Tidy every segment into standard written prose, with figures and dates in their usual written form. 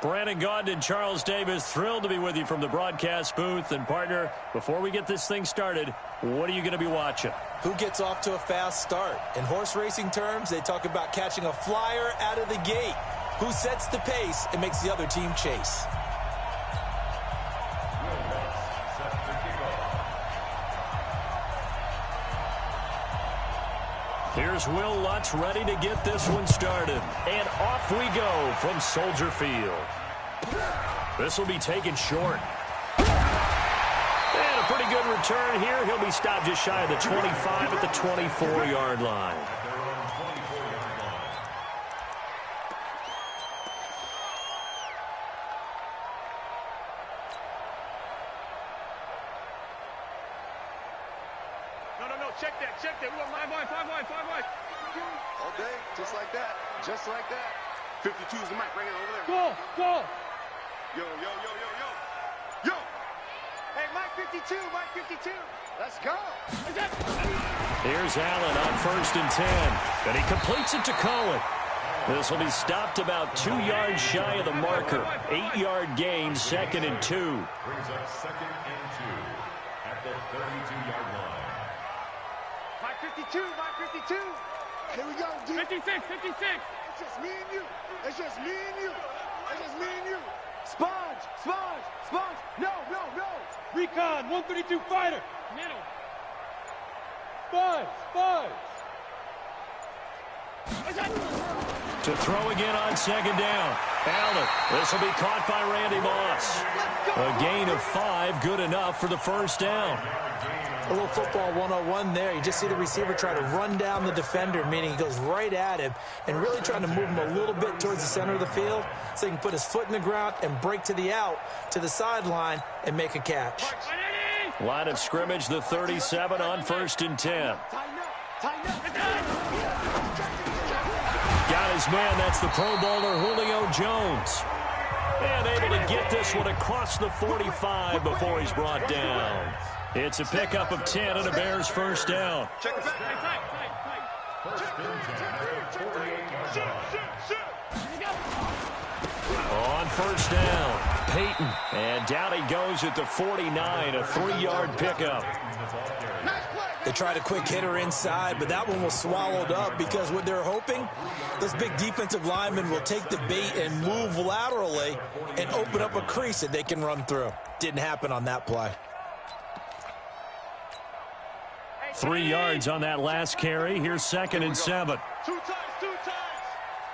Brandon Gaudin and Charles Davis, thrilled to be with you from the broadcast booth. And, partner, before we get this thing started, what are you going to be watching? Who gets off to a fast start? In horse racing terms, they talk about catching a flyer out of the gate. Who sets the pace and makes the other team chase? Here's Will Lutz ready to get this one started. And off we go from Soldier Field. This will be taken short. And a pretty good return here. He'll be stopped just shy of the 25 at the 24-yard line. Check that. We want 5 wide. All day, just like that. 52's the mic, bring it over there. Go. Yo. Hey, Mike 52. Let's go. Here's Allen on 1st and 10. And he completes it to Cohen. This will be stopped about 2 yards shy of the marker. 8-yard gain, 2nd and 2. Brings up 2nd and 2 at the 32-yard line. Mike 52. Here we go, D. 56. It's just me and you. Sponge. No. Recon, 132 fighter. Middle. Five. To throw again on 2nd down. Allen. This will be caught by Randy Moss. A gain of 5, good enough for the 1st down. A little football 101 there. You just see the receiver try to run down the defender, meaning he goes right at him and really trying to move him a little bit towards the center of the field so he can put his foot in the ground and break to the out, to the sideline, and make a catch. Line of scrimmage, the 37 on 1st and 10. Got his man. That's the Pro Bowler Julio Jones. And able to get this one across the 45 before he's brought down. It's a pickup of 10 and a Bears 1st down. Check it back. On 1st down, Peyton. And down he goes at the 49, a 3-yard pickup. They tried a quick hitter inside, but that one was swallowed up because what they're hoping, those big defensive linemen will take the bait and move laterally and open up a crease that they can run through. Didn't happen on that play. 3 yards on that last carry. Here's 2nd and 7. Two times.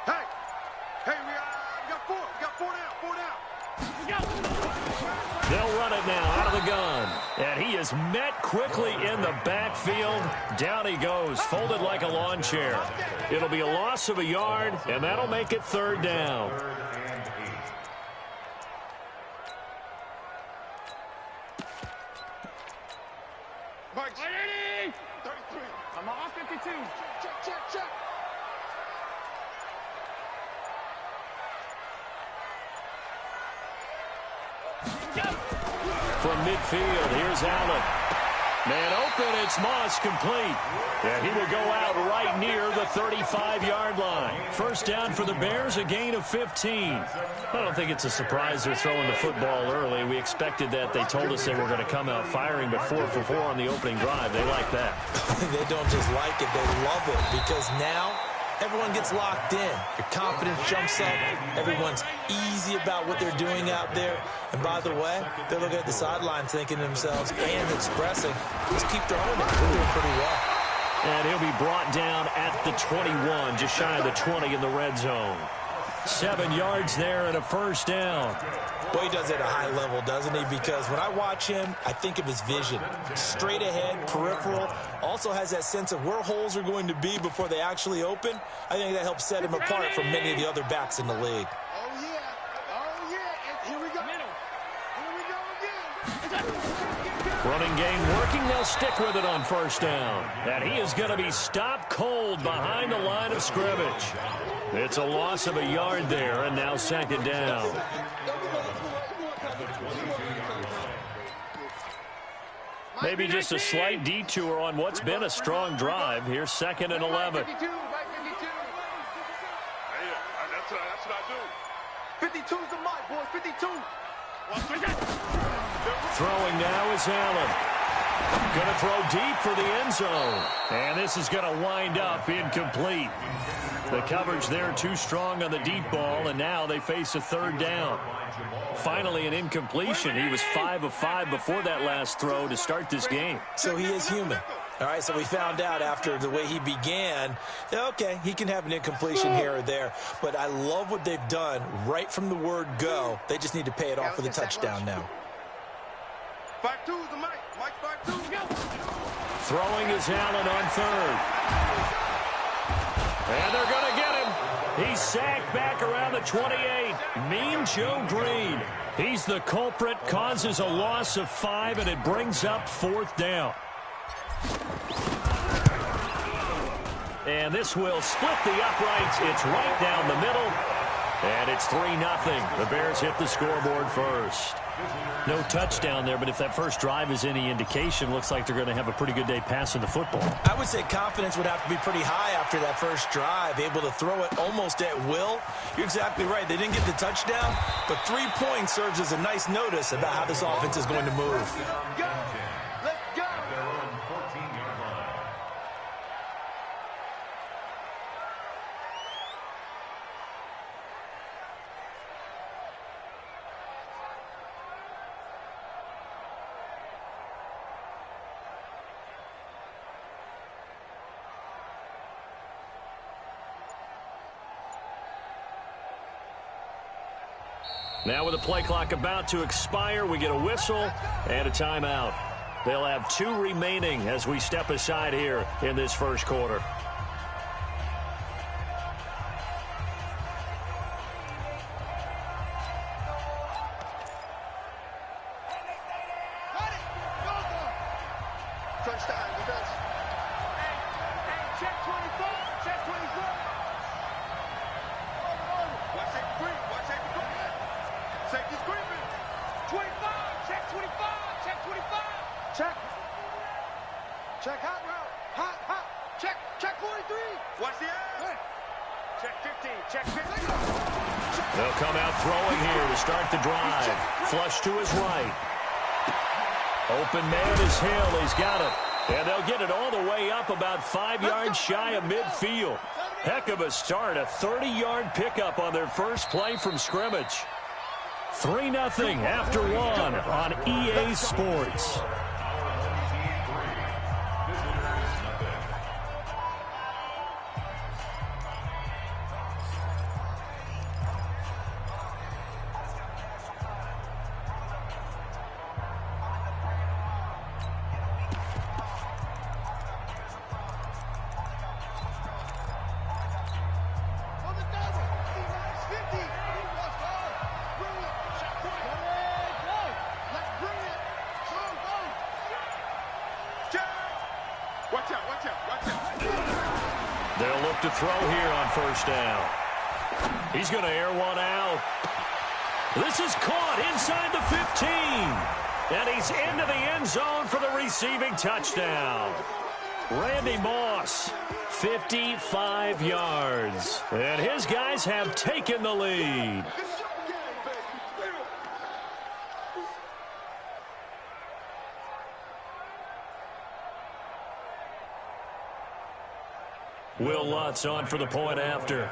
Hey, we got 4. We got 4 down. They'll run it now out of the gun. And he is met quickly in the backfield. Down he goes, folded like a lawn chair. It'll be a loss of a yard, and that'll make it 3rd down. Mike. 33. I'm off 52. Check. From midfield, here's Allen. Man open, it's Moss, complete. And he will go out right near the 35-yard line. 1st down for the Bears, a gain of 15. I don't think it's a surprise they're throwing the football early. We expected that. They told us they were going to come out firing, but 4 for 4 on the opening drive. They like that. They don't just like it, they love it, because now everyone gets locked in. Your confidence jumps up. Everyone's easy about what they're doing out there. And by the way, they're looking at the sideline thinking to themselves and expressing, just keep throwing it. They're doing pretty well. And he'll be brought down at the 21, just shy of the 20 in the red zone. 7 yards there and a 1st down. Well, he does it at a high level, doesn't he? Because when I watch him, I think of his vision. Straight ahead, peripheral. Also has that sense of where holes are going to be before they actually open. I think that helps set him apart from many of the other backs in the league. Oh, yeah. And here we go. Again. Running game working. They'll stick with it on 1st down. And he is going to be stopped cold behind the line of scrimmage. It's a loss of a yard there, and now 2nd down. Maybe just a slight detour on what's been a strong drive. Here's 2nd and 11. 52. That's what I do. 52's the mic. Throwing now is Allen. Going to throw deep for the end zone. And this is going to wind up incomplete. The coverage there too strong on the deep ball, and now they face a third down. Finally an incompletion. He was 5 of 5 before that last throw to start this game. So he is human. All right, so we found out after the way he began, okay, he can have an incompletion here or there, but I love what they've done right from the word go. They just need to pay it off with a touchdown now. 5-2 the Mike. Mike 5-2, go. Throwing is Allen on third. And they're going to get him. He's sacked back around the 28. Mean Joe Green. He's the culprit, causes a loss of 5, and it brings up 4th down. And this will split the uprights. It's right down the middle. And it's 3-0. The Bears hit the scoreboard first. No touchdown there, but if that first drive is any indication, looks like they're going to have a pretty good day passing the football. I would say confidence would have to be pretty high after that first drive, able to throw it almost at will. You're exactly right. They didn't get the touchdown, but 3 points serves as a nice notice about how this offense is going to move. Now with the play clock about to expire, we get a whistle and a timeout. They'll have 2 remaining as we step aside here in this first quarter. Check hot route. Hot. Check 43. Watch the air. Check 15. Check 15. They'll come out throwing here to start the drive. Flush to his right. Open man is Hill. He's got it. And they'll get it all the way up about 5 yards shy of midfield. Heck of a start. A 30-yard pickup on their first play from scrimmage. 3-0 after 1 on EA Sports. They'll look to throw here on first down. He's going to air one out. This is caught inside the 15. And he's into the end zone for the receiving touchdown. Randy Moss, 55 yards. And his guys have taken the lead. Will Lutz on for the point after.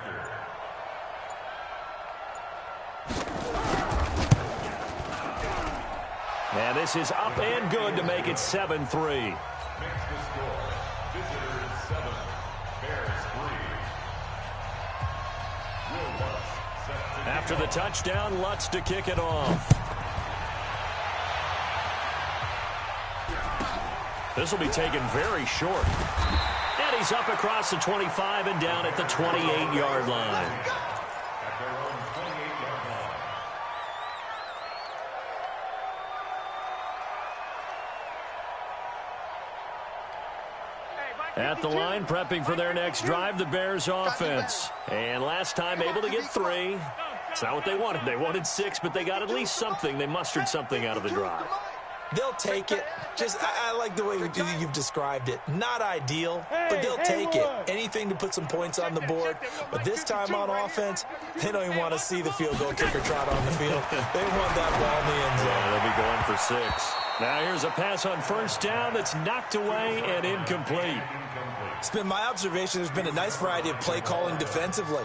And this is up and good to make it 7-3. After the touchdown, Lutz to kick it off. This will be taken very short. And he's up across the 25 and down at the 28-yard line. At the line, prepping for their next drive, the Bears offense. And last time able to get 3. It's not what they wanted. They wanted 6, but they got at least something. They mustered something out of the drive. They'll take it. I like the way you've described it. Not ideal, but they'll take it. Anything to put some points on the board. But this time on offense, they don't even want to see the field goal kicker trot on the field. They want that ball in the end zone. Yeah, they'll be going for 6. Now here's a pass on first down that's knocked away and incomplete. It's been my observation there's been a nice variety of play calling defensively.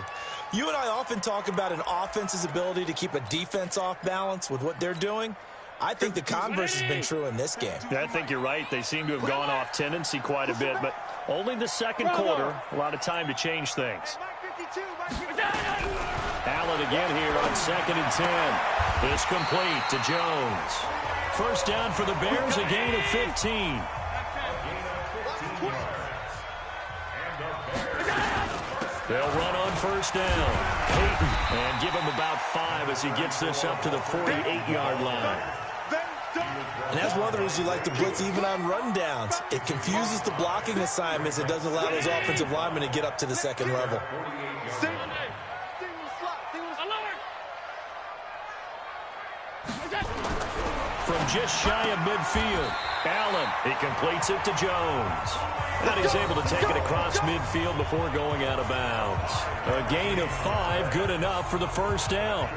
You and I often talk about an offense's ability to keep a defense off balance with what they're doing. I think the converse has been true in this game. Yeah, I think you're right. They seem to have gone off tendency quite a bit, but only the second quarter. A lot of time to change things. Allen again here on 2nd and 10. It's complete to Jones. First down for the Bears, a gain of 15. They'll run on first down. Peyton, and give him about 5 as he gets this up to the 48-yard line. And that's one of the reasons you like to blitz even on rundowns. It confuses the blocking assignments. It doesn't allow those offensive linemen to get up to the second level. From just shy of midfield, Allen, he completes it to Jones. And he's able to take it across midfield before going out of bounds. A gain of 5, good enough for the first down.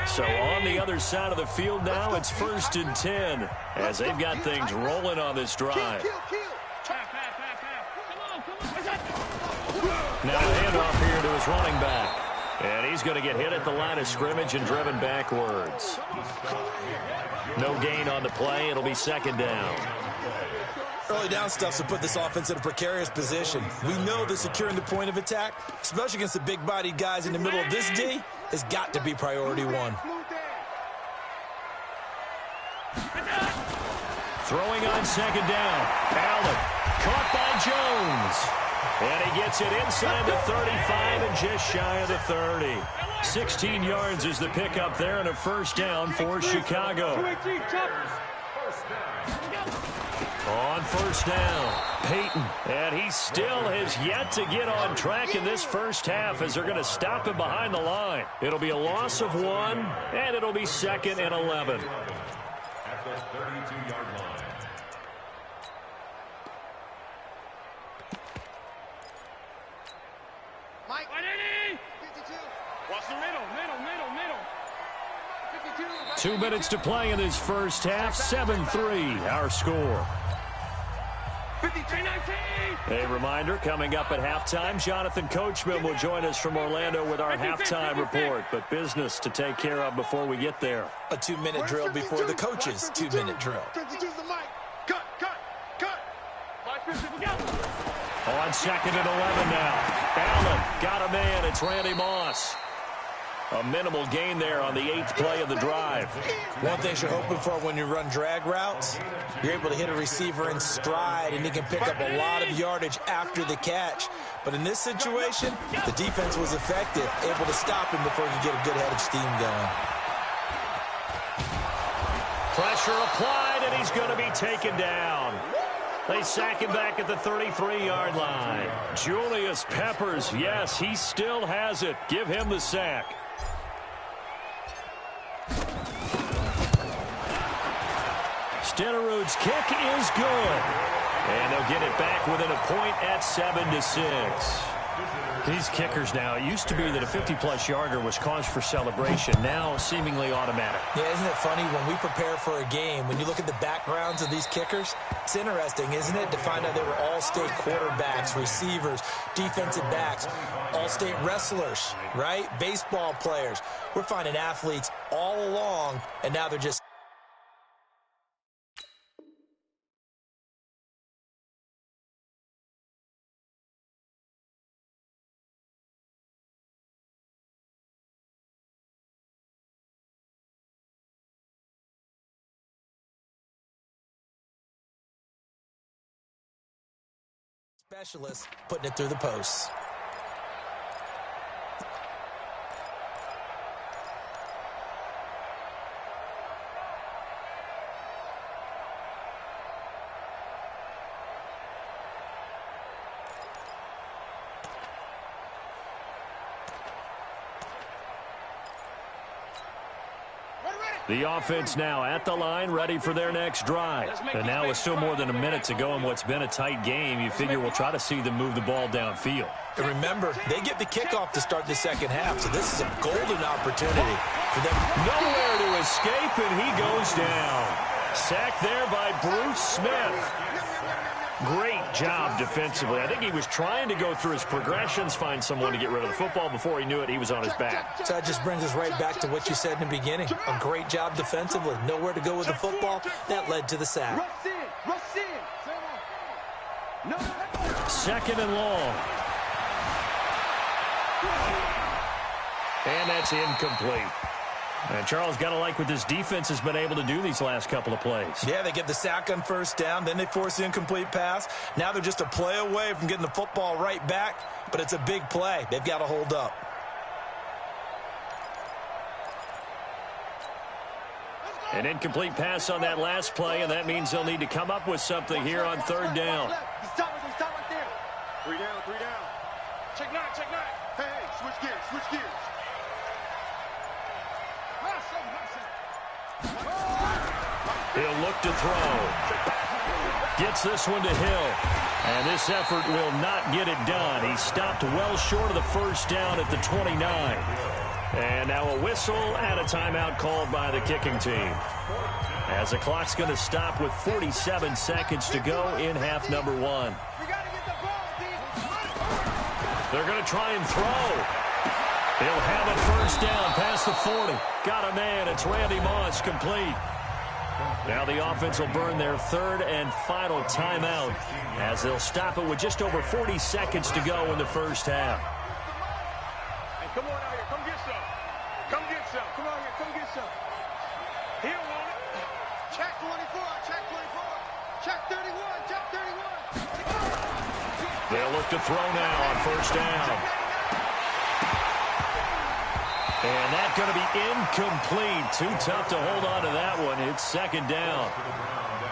So on the other side of the field now, it's 1st and 10 as they've got things rolling on this drive. Now a handoff here to his running back. And he's going to get hit at the line of scrimmage and driven backwards. No gain on the play. It'll be 2nd down. Early down stuff to put this offense in a precarious position. We know that securing the point of attack, especially against the big-bodied guys in the middle of this D, has got to be priority 1. Throwing on 2nd down. Allen caught by Jones. And he gets it inside the 35 and just shy of the 30. 16 yards is the pickup there and a first down for Chicago. On first down, Peyton. And he still has yet to get on track in this first half as they're going to stop him behind the line. It'll be a loss of 1, and it'll be 2nd and 11. At the 32-yard line. Mike. 52. Watch the middle. 52. 2 minutes to play in this first half. 7-3, our score. 53-19. A reminder, coming up at halftime, Jonathan Coachman will join us from Orlando with our halftime report. But business to take care of before we get there. A 2-minute drill before the coach's 2-minute drill. 52's the mic. Cut. On 2nd and 11 now. Allen got a man. It's Randy Moss. A minimal gain there on the 8th play of the drive. One thing you're hoping for when you run drag routes, you're able to hit a receiver in stride, and he can pick up a lot of yardage after the catch. But in this situation, the defense was effective, able to stop him before he could get a good head of steam going. Pressure applied, and he's going to be taken down. They sack him back at the 33-yard line. Julius Peppers, yes, he still has it. Give him the sack. Stenerud's kick is good. And they'll get it back within a point at 7-6. These kickers now, it used to be that a 50-plus yarder was cause for celebration. Now seemingly automatic. Yeah, isn't it funny when we prepare for a game, when you look at the backgrounds of these kickers, it's interesting, isn't it, to find out they were all-state quarterbacks, receivers, defensive backs, all-state wrestlers, right? Baseball players. We're finding athletes all along, and now they're just specialists putting it through the posts. The offense now at the line, ready for their next drive. And now with still more than a minute to go in what's been a tight game, you figure we'll try to see them move the ball downfield. And remember, they get the kickoff to start the second half, so this is a golden opportunity for them. Nowhere to escape, and he goes down. Sacked there by Bruce Smith. Great job defensively. I think he was trying to go through his progressions, find someone to get rid of the football. Before he knew it, he was on his back. So that just brings us right back to what you said in the beginning. A great job defensively. Nowhere to go with the football. That led to the sack. Second and long. And that's incomplete. And Charles, got to like what this defense has been able to do these last couple of plays. Yeah, they get the sack on first down, then they force the incomplete pass. Now they're just a play away from getting the football right back, but it's a big play. They've got to hold up. An incomplete pass on that last play, and that means they'll need to come up with something here on third down. Stop right there. 3 down, 3 down. Check 9, check 9. Hey, switch gears, switch gears. He'll look to throw. Gets this one to Hill. And this effort will not get it done. He stopped well short of the first down at the 29. And now a whistle and a timeout called by the kicking team. As the clock's going to stop with 47 seconds to go in half number 1. They're going to try and throw. He'll have a first down past the 40. Got a man. It's Randy Moss, complete. Now the offense will burn their third and final timeout as they'll stop it with just over 40 seconds to go in the first half. Hey, come on out here. Come get some. Come get some. Come on here. Come get some. He don't want it. Check 24, check 24. Check 31, check 31. They'll look to throw now on first down. And that's going to be incomplete. Too tough to hold on to that one. It's second down.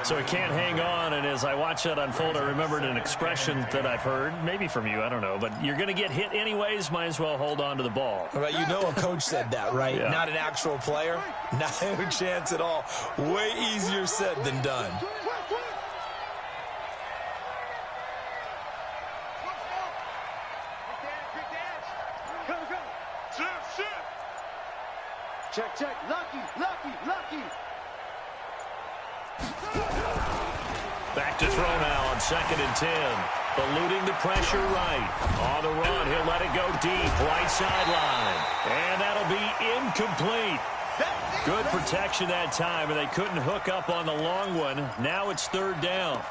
So he can't hang on, and as I watch that unfold, I remembered an expression that I've heard, maybe from you, I don't know, but you're going to get hit anyways, might as well hold on to the ball. All right, you know a coach said that, right? Yeah. Not an actual player. Not a chance at all. Way easier said than done. Check, check. Lucky, lucky, lucky. Back to throw now on 2nd and 10. Eluding the pressure right. On the run, he'll let it go deep. Right sideline. And that'll be incomplete. Good protection that time, and they couldn't hook up on the long one. Now it's third down.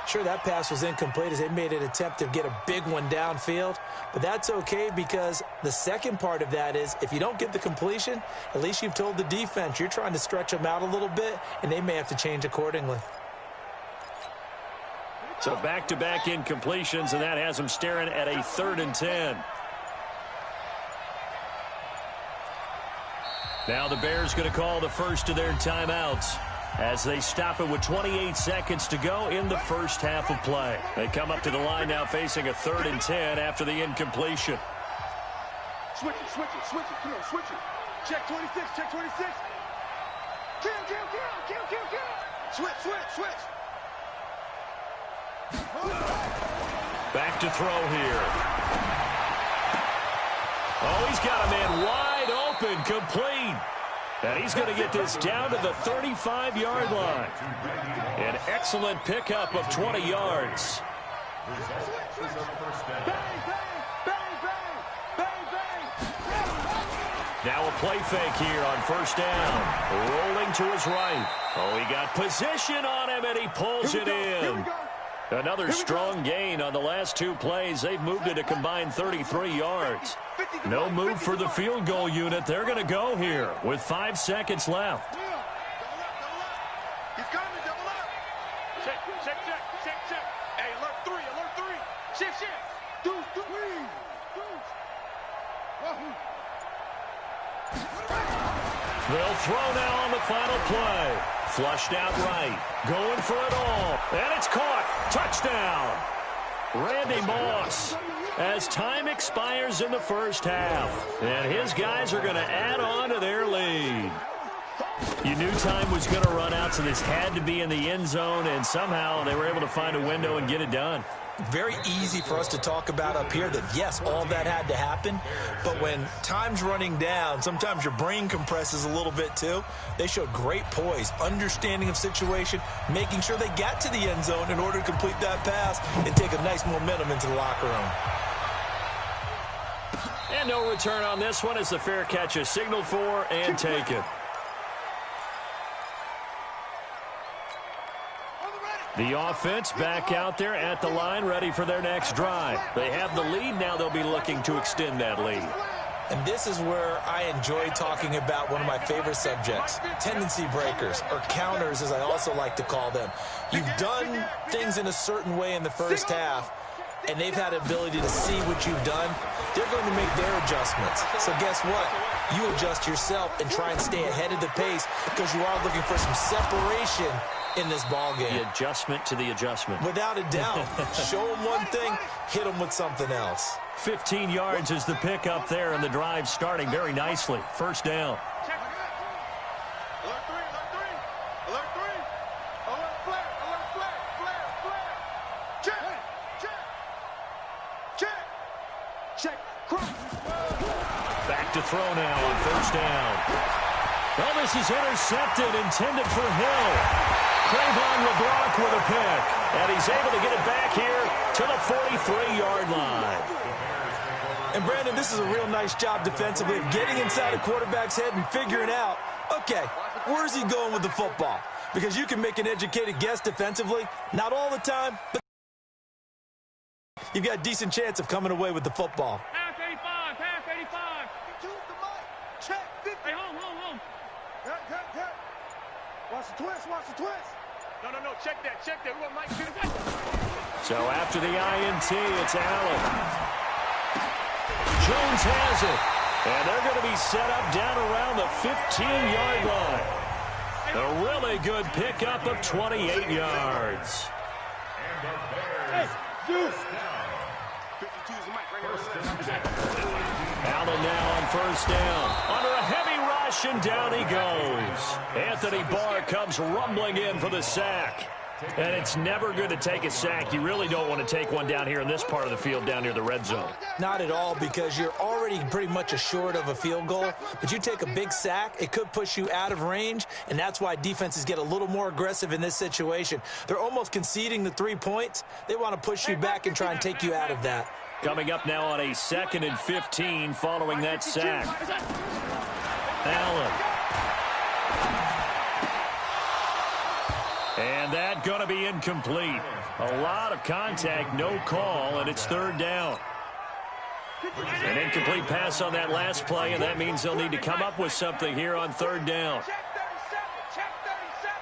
Sure, that pass was incomplete as they made an attempt to get a big one downfield. But that's okay because the second part of that is if you don't get the completion, at least you've told the defense you're trying to stretch them out a little bit, and they may have to change accordingly. So back-to-back incompletions, and that has them staring at a 3rd and 10. Now the Bears going to call the first of their timeouts as they stop it with 28 seconds to go in the first half of play. They come up to the line now facing a 3rd and 10 after the incompletion. Switch it, switch it, switch it. Come on, switch it. Check 26, check 26. Kill, kill, kill, kill, kill, kill. Switch, switch, switch. Back to throw here. Oh, he's got a man wide open, complete. And he's going to get this down to the 35-yard line. An excellent pickup of 20 yards. Now a play fake here on first down. Rolling to his right. Oh, he got position on him, and he pulls it in. Another strong gain on the last 2 plays. They've moved it a combined 33 yards. No move for the field goal unit. They're going to go here with 5 seconds left. He's coming, double up. Check, check, check, check, check. Hey, alert 3, alert 3. Shift, shift. Deuce, deuce. They'll throw now on the final play. Flushed out right. Going for it all. And it's caught. Touchdown. Randy Moss. As time expires in the first half. And his guys are going to add on to their lead. You knew time was going to run out, so this had to be in the end zone, and somehow they were able to find a window and get it done. Very easy for us to talk about up here that, yes, all that had to happen, but when time's running down, sometimes your brain compresses a little bit too. They showed great poise, understanding of situation, making sure they got to the end zone in order to complete that pass and take a nice momentum into the locker room. And no return on this one as the fair catch is signaled for and taken. The offense back out there at the line, ready for their next drive. They have the lead. Now they'll be looking to extend that lead. And this is where I enjoy talking about one of my favorite subjects, tendency breakers, or counters, as I also like to call them. You've done things in a certain way in the first half, and they've had the ability to see what you've done. They're going to make their adjustments. So guess what? You adjust yourself and try and stay ahead of the pace because you are looking for some separation in this ball game. The adjustment to the adjustment. Without a doubt. Show them one thing, hit them with something else. 15 yards is the pickup there, and the drive starting very nicely. First down. Alert three, alert three. Alert three. Alert flare, alert flare, flare, flare. Check, check, check, check, cross. Back to throw now on first down. Well, this is intercepted, intended for Hill. Trayvon LeBlanc with a pick, and he's able to get it back here to the 43-yard line. And, Brandon, this is a real nice job defensively of getting inside a quarterback's head and figuring out, okay, where's he going with the football? Because you can make an educated guess defensively, not all the time, but you've got a decent chance of coming away with the football. Pass 85, pass 85. Choose the mic. Check 50. Hey, home. Cut. Watch the twist, watch the twist. No, check that. We want Mike to the way. So after the INT, it's Allen. Jones has it. And they're going to be set up down around the 15-yard line. A really good pickup of 28 yards. Hey, Zeus. 52 is the mic right here. Allen now on first down. Under a heavy rush, and down he goes. Anthony Barr comes rumbling in for the sack. And it's never good to take a sack. You really don't want to take one down here in this part of the field down near the red zone. Not at all, because you're already pretty much assured of a field goal. But you take a big sack, it could push you out of range, and that's why defenses get a little more aggressive in this situation. They're almost conceding the 3 points. They want to push you back and try and take you out of that. Coming up now on a 2nd and 15 following that sack. Allen. And that going to be incomplete. A lot of contact, no call, and it's third down. An incomplete pass on that last play, and that means they'll need to come up with something here on third down. Check 37, check 37.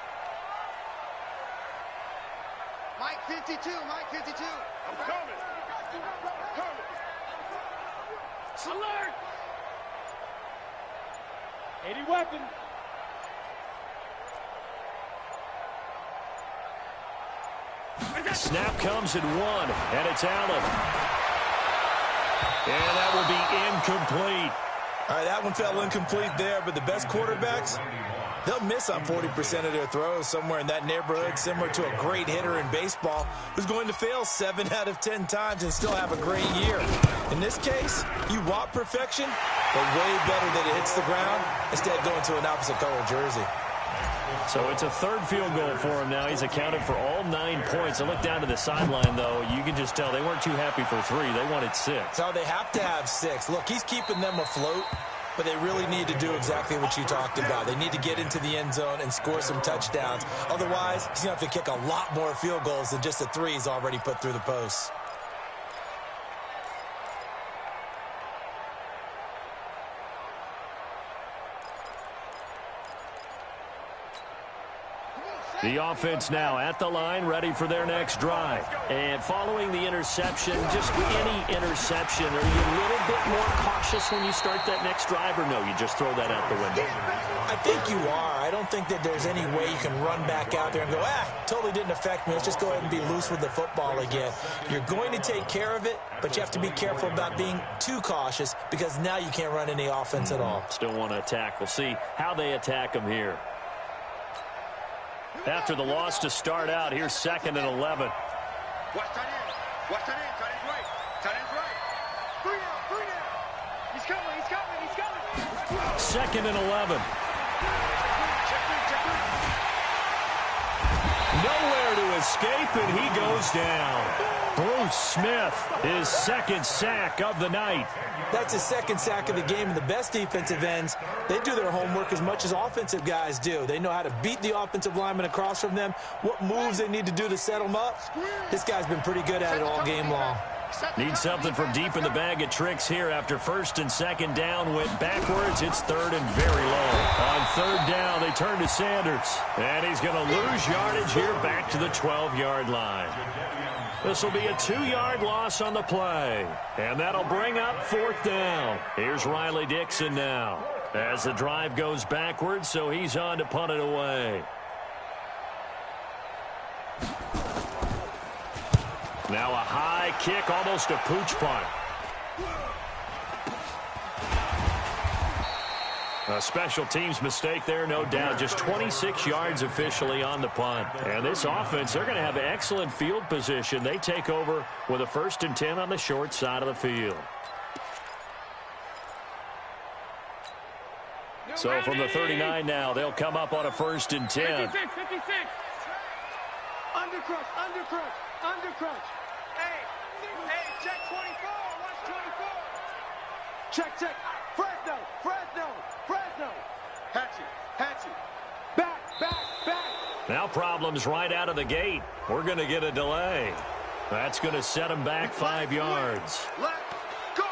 Mike 52, Mike 52. I'm coming. Alert! 80 weapon. Snap comes at 1, and it's Allen. And that will be incomplete. All right, that one fell incomplete there, but the best quarterbacks, they'll miss on 40% of their throws, somewhere in that neighborhood, similar to a great hitter in baseball who's going to fail 7 out of 10 times and still have a great year. In this case, you want perfection, but way better that it hits the ground instead of going to an opposite color jersey. So it's a third field goal for him now. He's accounted for all 9 points. I look down to the sideline, though. You can just tell they weren't too happy for 3. They wanted 6. So they have to have 6. Look, he's keeping them afloat, but they really need to do exactly what you talked about. They need to get into the end zone and score some touchdowns. Otherwise, he's going to have to kick a lot more field goals than just the 3 he's already put through the posts. The offense now at the line, ready for their next drive. And following the interception, just any interception, are you a little bit more cautious when you start that next drive, or no, you just throw that out the window? I think you are. I don't think that there's any way you can run back out there and go, totally didn't affect me. Let's just go ahead and be loose with the football again. You're going to take care of it, but you have to be careful about being too cautious because now you can't run any offense at all. Still want to attack. We'll see how they attack them here. after the loss to start out. Here's 2nd and 11. Watch tight end. Watch tight end. Tight end's right. Tight end's right. 3 now. 3 now. He's coming. He's coming. He's coming. 2nd and 11. Check 3. Check 3. Nowhere to escape, and he goes down. Bruce Smith, his 2nd sack of the night. That's his 2nd sack of the game, and the best defensive ends, they do their homework as much as offensive guys do. They know how to beat the offensive lineman across from them, what moves they need to do to set them up. This guy's been pretty good at it all game long. Need something from deep in the bag of tricks here. After 1st and 2nd down went backwards, it's 3rd and very low. On 3rd down, they turn to Sanders. And he's going to lose yardage here back to the 12-yard line. This will be a 2-yard loss on the play. And that'll bring up 4th down. Here's Riley Dixon now. As the drive goes backwards, so he's on to punt it away. Now a high kick, almost a pooch punt. A special teams mistake there, no doubt. Just 26 yards officially on the punt. And this offense, they're going to have excellent field position. They take over with a 1st and 10 on the short side of the field. So from the 39 now, they'll come up on a 1st and 10. 56, 56. Undercrutch, undercrutch, undercrutch. Hey, check 24. Watch 24. Check, check. Fresno, Fresno, Fresno. Hatchet. Back. Now problems right out of the gate. We're going to get a delay. That's going to set them back 5 yards. Let go.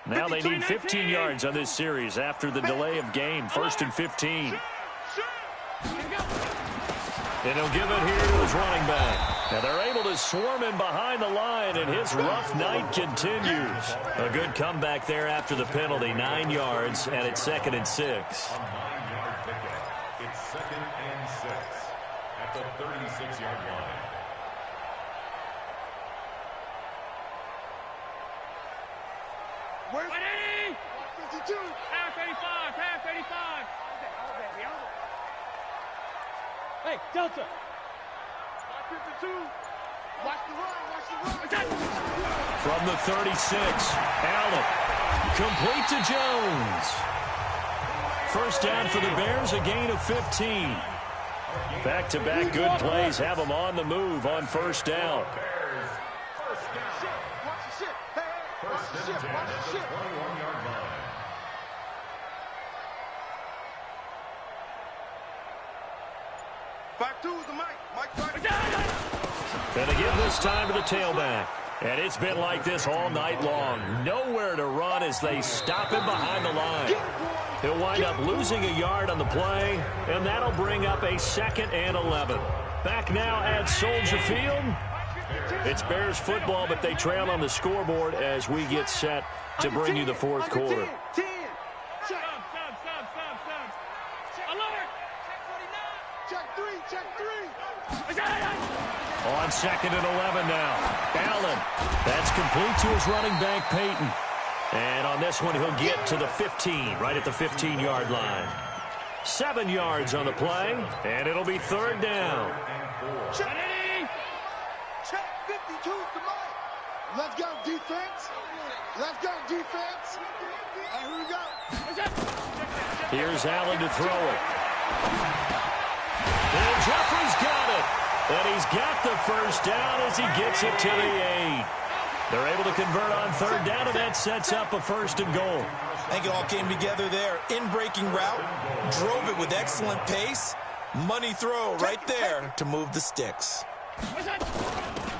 Now they need 15 yards on this series after the delay of game. 1st and 15. And he'll give it here to his running back. Now they're able to swarm him behind the line, and his rough night continues. A good comeback there after the penalty. 9 yards, and it's 2nd and 6. A 9-yard pickup. It's 2nd and 6 at the 36-yard line. Where's 52? Half 35, half 35. Hey, Delta. 52. Watch the run. From the 36, Allen. Complete to Jones. 1st down for the Bears, a gain of 15. Back-to-back good plays have them on the move on 1st down. And they give this time to the tailback. And it's been like this all night long. Nowhere to run as they stop him behind the line. He'll wind up losing a yard on the play, and that'll bring up a 2nd and 11. Back now at Soldier Field. It's Bears football, but they trail on the scoreboard as we get set to bring you the 4th quarter. On 2nd and 11 now. Allen. That's complete to his running back, Peyton. And on this one, he'll get to the 15, right at the 15-yard line. 7 yards on the play, and it'll be 3rd down. Check 52 to Mike. Let's go, defense. Let's go, defense. And here we go. Here's Allen to throw it. And Jeffrey's got it. And he's got the 1st down as he gets it to the 8. They're able to convert on 3rd down, and that sets up a 1st and goal. I think it all came together there. In-breaking route, drove it with excellent pace. Money throw right there to move the sticks.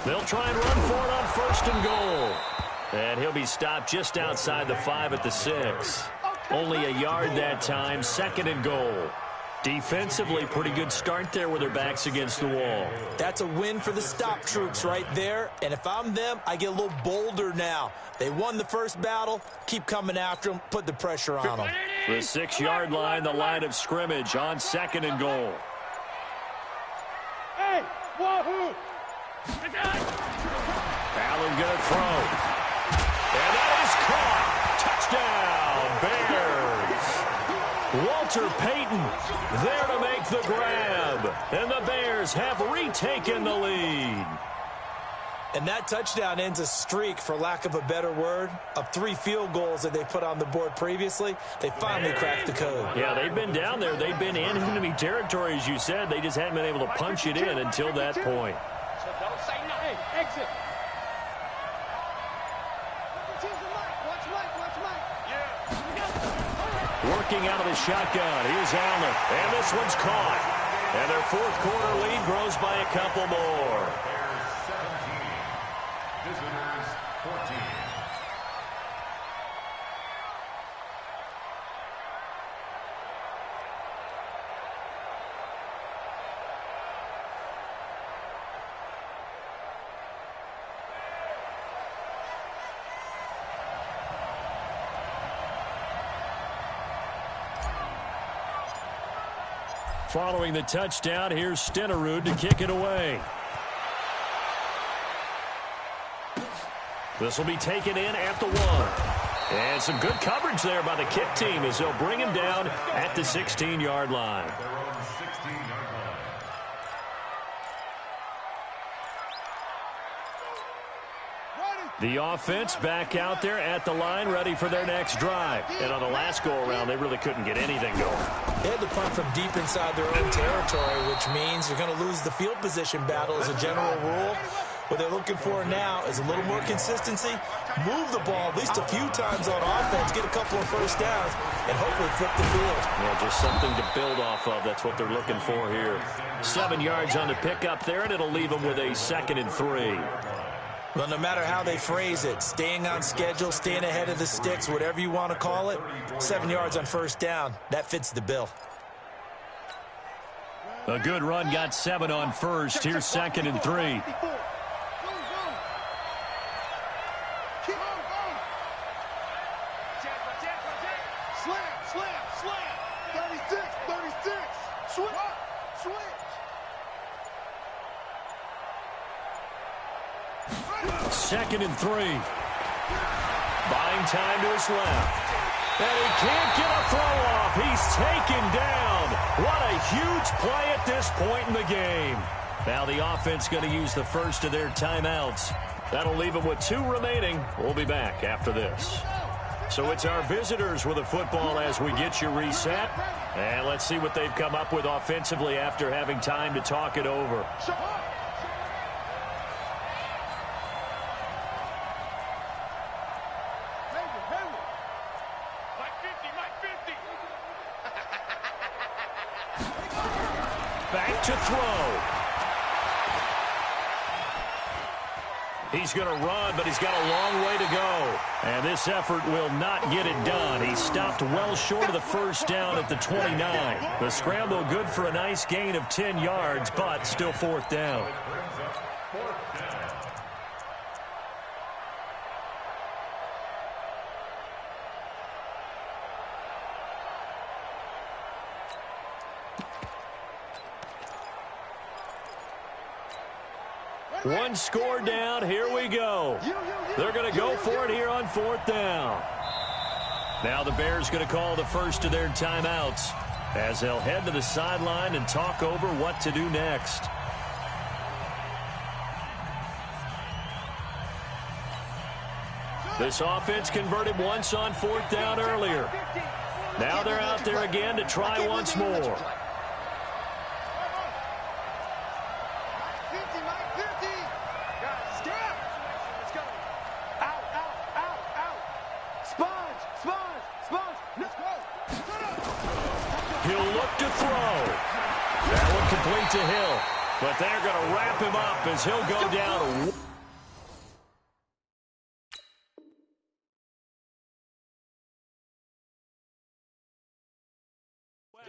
They'll try and run for it on 1st and goal. And he'll be stopped just outside the 5 at the 6. Only a yard that time, 2nd and goal. Defensively, pretty good start there with their backs against the wall. That's a win for the stop troops right there. And if I'm them, I get a little bolder now. They won the first battle. Keep coming after them. Put the pressure on them. The 6-yard line, the line of scrimmage on 2nd and goal. Hey, Allen going to throw. And that is caught. Touchdown, Bears. Walter Payton there to make the grab. And the Bears have retaken the lead. And that touchdown ends a streak, for lack of a better word, of 3 field goals that they put on the board previously. They finally cracked the code. Yeah, they've been down there. They've been in enemy territory, as you said. They just hadn't been able to punch it in until that point. So don't say nothing. Exit. Working out of the shotgun. Here's Allen. And this one's caught. And their fourth quarter lead grows by a couple more. Visitors 14. Following the touchdown, here's Stenerud to kick it away. This will be taken in at the 1. And some good coverage there by the kick team as they'll bring him down at the 16-yard line. Their own 16-yard line. The offense back out there at the line, ready for their next drive. And on the last go-around, they really couldn't get anything going. They had to punt from deep inside their own territory, which means you're going to lose the field position battle as a general rule. What they're looking for now is a little more consistency, move the ball at least a few times on offense, get a couple of first downs, and hopefully flip the field. Yeah, just something to build off of. That's what they're looking for here. 7 yards on the pickup there, and it'll leave them with a 2nd and 3. Well, no matter how they phrase it, staying on schedule, staying ahead of the sticks, whatever you want to call it, 7 yards on first down, that fits the bill. A good run got 7 on first. Here's 2nd and 3. Second and 3. Buying time to his left. And he can't get a throw off. He's taken down. What a huge play at this point in the game. Now the offense going to use the first of their timeouts. That'll leave them with 2 remaining. We'll be back after this. So it's our visitors with the football as we get you reset. And let's see what they've come up with offensively after having time to talk it over. Back to throw. He's going to run, but he's got a long way to go. And this effort will not get it done. He stopped well short of the first down at the 29. The scramble good for a nice gain of 10 yards, but still 4th down. One score down. Here we go. They're going to go for it here on 4th down. Now the Bears going to call the first of their timeouts as they'll head to the sideline and talk over what to do next. This offense converted once on 4th down earlier. Now they're out there again to try once more. He'll look to throw. That one complete to Hill. But they're going to wrap him up as he'll go down.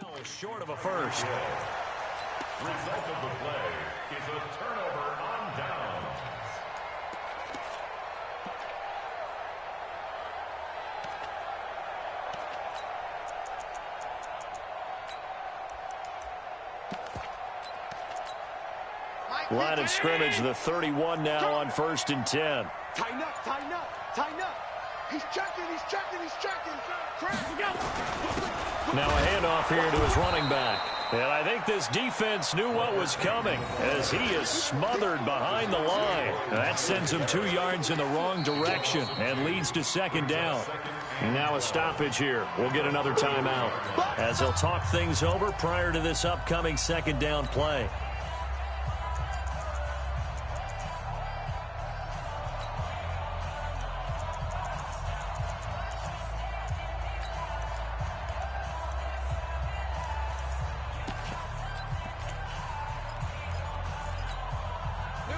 Well, short of a first. Result of the play is a turnover on downs. Line of scrimmage, the 31 now on 1st and 10. Tighten up, tighten up, tighten up. He's checking, he's checking, he's checking. Now a handoff here to his running back. And I think this defense knew what was coming as he is smothered behind the line. That sends him 2 yards in the wrong direction and leads to 2nd down. Now a stoppage here. We'll get another timeout as they'll talk things over prior to this upcoming 2nd down play.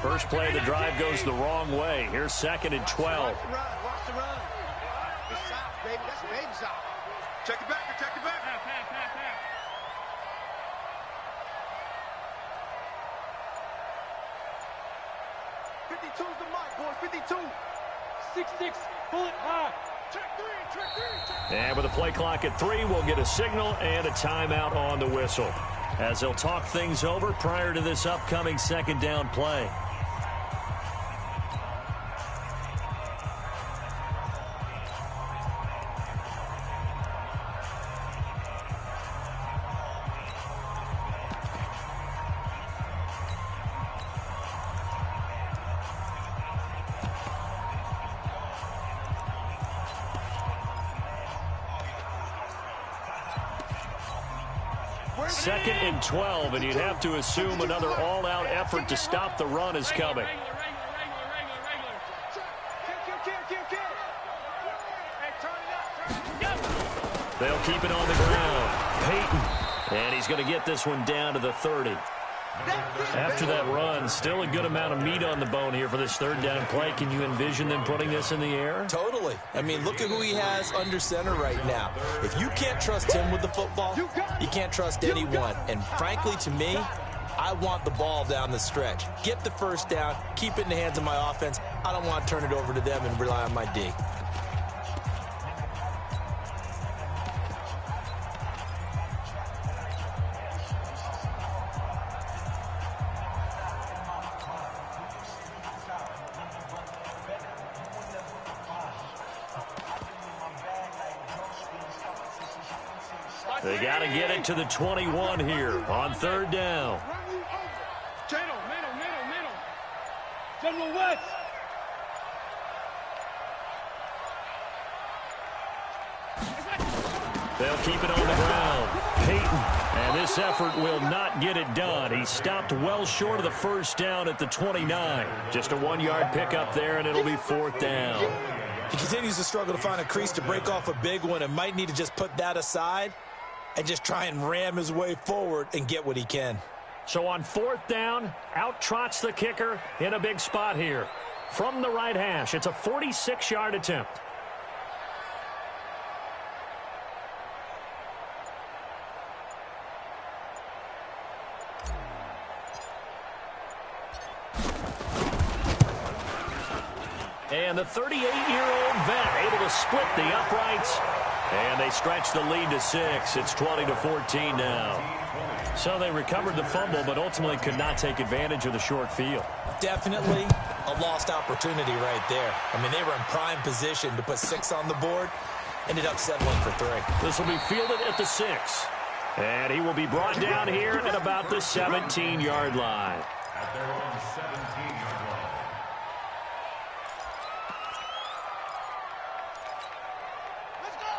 First play of the drive goes the wrong way. Here's 2nd and 12. Watch the run, watch the run. It's soft, baby. That's a baby soft. Check it back, check it back. 52's the mic, boys. 52. 6-6, bullet high. Check 3, check 3, check 3. And with a play clock at 3, we'll get a signal and a timeout on the whistle as they'll talk things over prior to this upcoming 2nd down play. Second and 12, and you'd have to assume another all-out effort to stop the run is coming. They'll keep it on the ground. Peyton, and he's going to get this one down to the 30. After that run, still a good amount of meat on the bone here for this 3rd down play. Can you envision them putting this in the air? Totally. I mean, look at who he has under center right now. If you can't trust him with the football, you can't trust anyone. And frankly, to me, I want the ball down the stretch. Get the 1st down, keep it in the hands of my offense. I don't want to turn it over to them and rely on my D. They got to get it to the 21 here on 3rd down. Middle. General West. They'll keep it on the ground. Peyton, and this effort will not get it done. He stopped well short of the 1st down at the 29. Just a 1-yard pickup there, and it'll be 4th down. He continues to struggle to find a crease to break off a big one and might need to just put that aside and just try and ram his way forward and get what he can. So on 4th down, out trots the kicker in a big spot here. From the right hash, it's a 46-yard attempt. And the 38-year-old vet able to split the uprights. And they stretch the lead to 6. It's 20-14 now. So they recovered the fumble, but ultimately could not take advantage of the short field. Definitely a lost opportunity right there. I mean, they were in prime position to put 6 on the board. Ended up settling for 3. This will be fielded at the 6. And he will be brought down here at about the 17-yard line. At their own 17-yard line.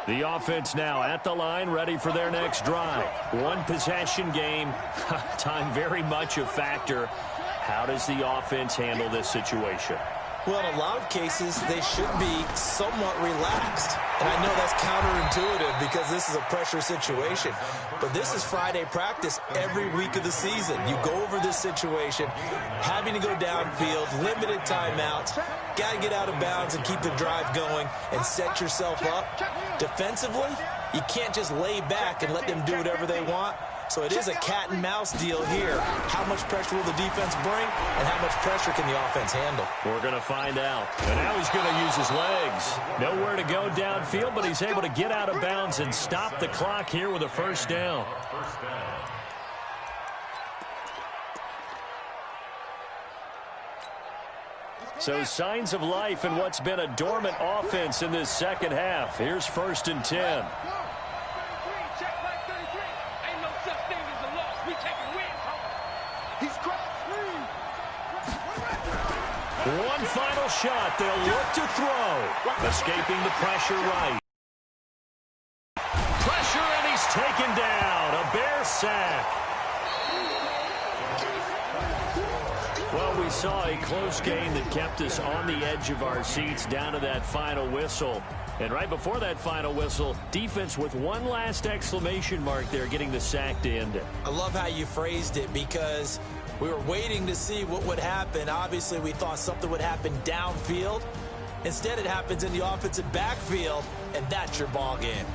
The offense now at the line, ready for their next drive. 1-possession game. Time very much a factor. How does the offense handle this situation? Well, in a lot of cases, they should be somewhat relaxed. And I know that's counterintuitive because this is a pressure situation. But this is Friday practice every week of the season. You go over this situation, having to go downfield, limited timeouts, got to get out of bounds and keep the drive going and set yourself up. Defensively, you can't just lay back and let them do whatever they want. So it is a cat and mouse deal here. How much pressure will the defense bring, and how much pressure can the offense handle? We're going to find out. And now he's going to use his legs. Nowhere to go downfield, but he's able to get out of bounds and stop the clock here with a 1st down. So signs of life in what's been a dormant offense in this second half. Here's 1st and 10. Check back 33. Ain't no such thing as a loss. We taking wins home. He's crossed screen. One final shot. They'll look to throw. Escaping the pressure right. Pressure, and he's taken down. A Bear sack. Well, we saw a close game that kept us on the edge of our seats down to that final whistle. And right before that final whistle, defense with one last exclamation mark there, getting the sack to end it. I love how you phrased it, because we were waiting to see what would happen. Obviously, we thought something would happen downfield. Instead, it happens in the offensive backfield, and that's your ball game.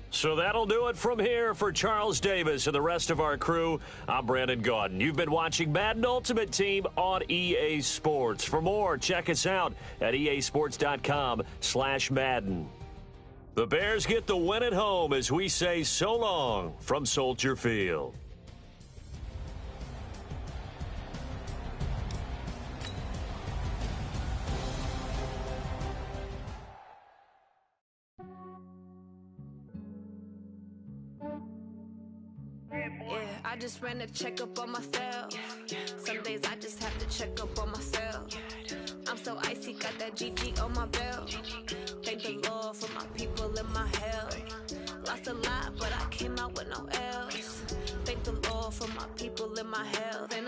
So that'll do it from here for Charles Davis and the rest of our crew. I'm Brandon Gaudin. You've been watching Madden Ultimate Team on EA Sports. For more, check us out at easports.com/Madden. The Bears get the win at home as we say so long from Soldier Field. I just ran a checkup on myself. Some days I just have to check up on myself. I'm so icy, got that GG on my belt. Thank the Lord for my people in my health. Lost a lot, but I came out with no else. Thank the Lord for my people in my health. And